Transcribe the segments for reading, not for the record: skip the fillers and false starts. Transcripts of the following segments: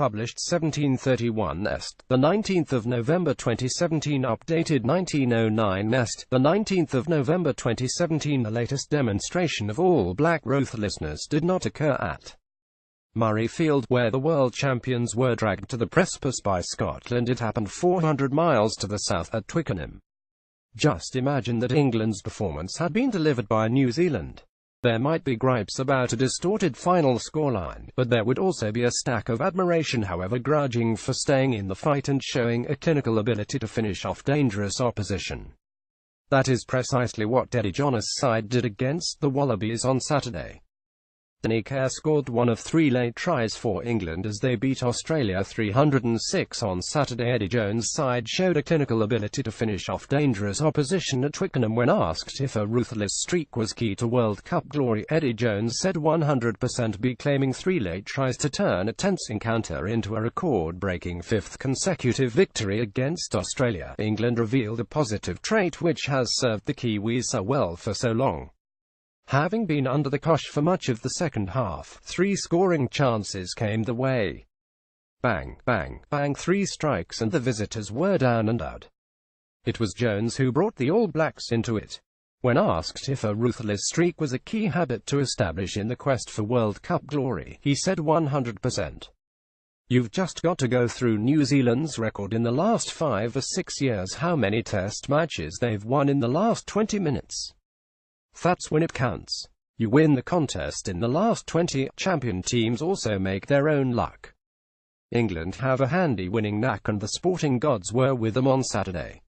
published 1731 est. The 19th of November 2017 updated 1909 est. The 19th of November 2017 The latest demonstration of All Black ruthlessness did not occur at Murrayfield, where the world champions were dragged to the precipice by Scotland. It happened 400 miles to the south at Twickenham. Just imagine that England's performance had been delivered by New Zealand. There might be gripes about a distorted final scoreline, but there would also be a stack of admiration, however grudging, for staying in the fight and showing a clinical ability to finish off dangerous opposition. That is precisely what Eddie Jones' side did against the Wallabies on Saturday. Danny Care scored one of 3 late tries for England as they beat Australia 306 on Saturday. Eddie Jones' side showed a clinical ability to finish off dangerous opposition at Twickenham. When asked if a ruthless streak was key to World Cup glory, Eddie Jones said 100% be, claiming 3 late tries to turn a tense encounter into a record-breaking 5th consecutive victory against Australia. England revealed a positive trait which has served the Kiwis so well for so long. Having been under the cosh for much of the second half, 3 scoring chances came the way. Bang, bang, bang, 3 strikes and the visitors were down and out. It was Jones who brought the All Blacks into it. When asked if a ruthless streak was a key habit to establish in the quest for World Cup glory, he said 100%. You've just got to go through New Zealand's record in the last 5 or 6 years, how many test matches they've won in the last 20 minutes. That's when it counts. You win the contest in the last 20. Champion teams also make their own luck. England have a handy winning knack, and the sporting gods were with them on Saturday.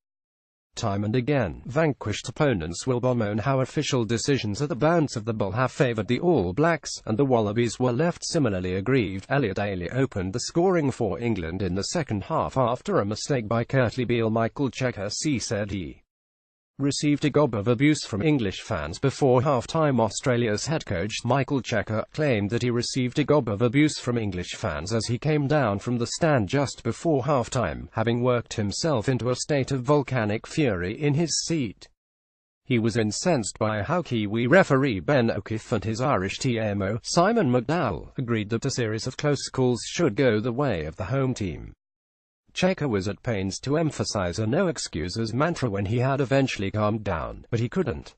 Time and again, vanquished opponents will bemoan how official decisions at the bounce of the ball have favoured the All Blacks, and the Wallabies were left similarly aggrieved. SaturdayEddie opened the scoring for England in the second half after a mistake by Curtly Beale. Michael Cheika said he received a gob of abuse from English fans before half-time. Australia's head coach, Michael Cheika, claimed that he received a gob of abuse from English fans as he came down from the stand just before half-time, having worked himself into a state of volcanic fury in his seat. He was incensed by how Kiwi referee Ben O'Keefe and his Irish TMO, Simon McDowell, agreed that a series of close calls should go the way of the home team. Cheika was at pains to emphasize a no excuses mantra when he had eventually calmed down, but he couldn't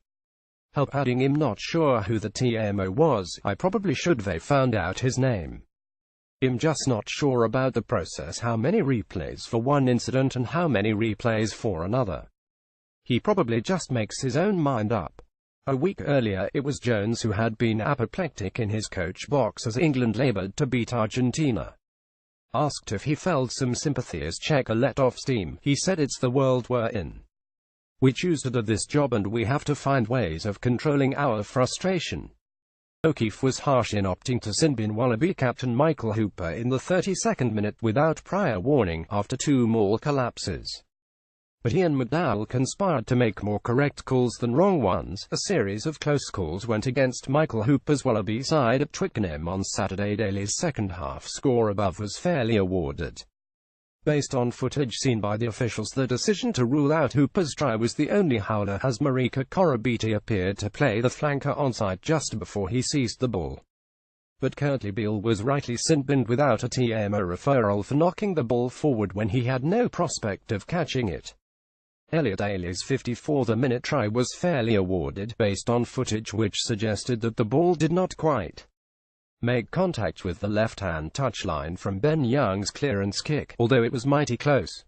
help adding, "I'm not sure who the TMO was, I probably should have found out his name. I'm just not sure about the process, how many replays for one incident and how many replays for another. He probably just makes his own mind up." A week earlier, it was Jones who had been apoplectic in his coach box as England laboured to beat Argentina. Asked if he felt some sympathy as Cheika let off steam, he said, "It's the world we're in. We choose to do this job and we have to find ways of controlling our frustration." O'Keefe was harsh in opting to sin bin Wallaby captain Michael Hooper in the 32nd minute without prior warning, after 2 more collapses. But he and McDowell conspired to make more correct calls than wrong ones. A series of close calls went against Michael Hooper's Wallaby side at Twickenham on Saturday. Daly's second half score above was fairly awarded. Based on footage seen by the officials, the decision to rule out Hooper's try was the only howler, as Marika Korobiti appeared to play the flanker onside just before he seized the ball. But Curtly Beale was rightly sin-binned without a TMO referral for knocking the ball forward when he had no prospect of catching it. Daly's 54th-minute try was fairly awarded, based on footage which suggested that the ball did not quite make contact with the left-hand touchline from Ben Young's clearance kick, although it was mighty close.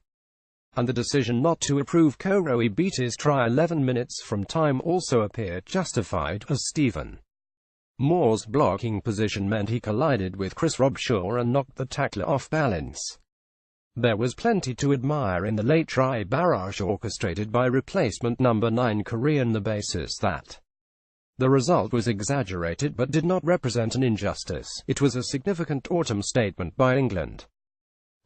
And the decision not to approve Korobiti's try 11 minutes from time also appeared justified, as Stephen Moore's blocking position meant he collided with Chris Robshaw and knocked the tackler off balance. There was plenty to admire in the late try barrage orchestrated by replacement number 9 Korean, the basis that the result was exaggerated but did not represent an injustice. It was a significant autumn statement by England.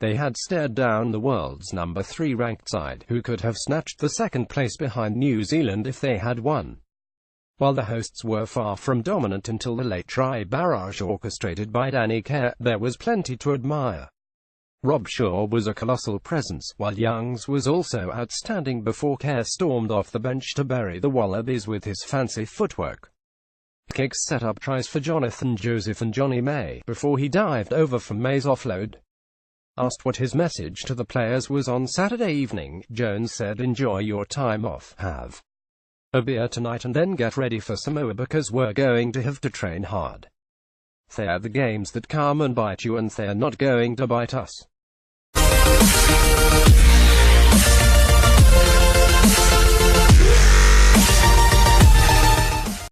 They had stared down the world's number 3 ranked side, who could have snatched the second place behind New Zealand if they had won. While the hosts were far from dominant until the late try barrage orchestrated by Danny Care, there was plenty to admire. Robshaw was a colossal presence, while Youngs was also outstanding before Care stormed off the bench to bury the Wallabies with his fancy footwork. Kicks set up tries for Jonathan Joseph and Johnny May, before he dived over for May's offload. Asked what his message to the players was on Saturday evening, Jones said, "Enjoy your time off, have a beer tonight and then get ready for Samoa because we're going to have to train hard. They're the games that come and bite you and they're not going to bite us."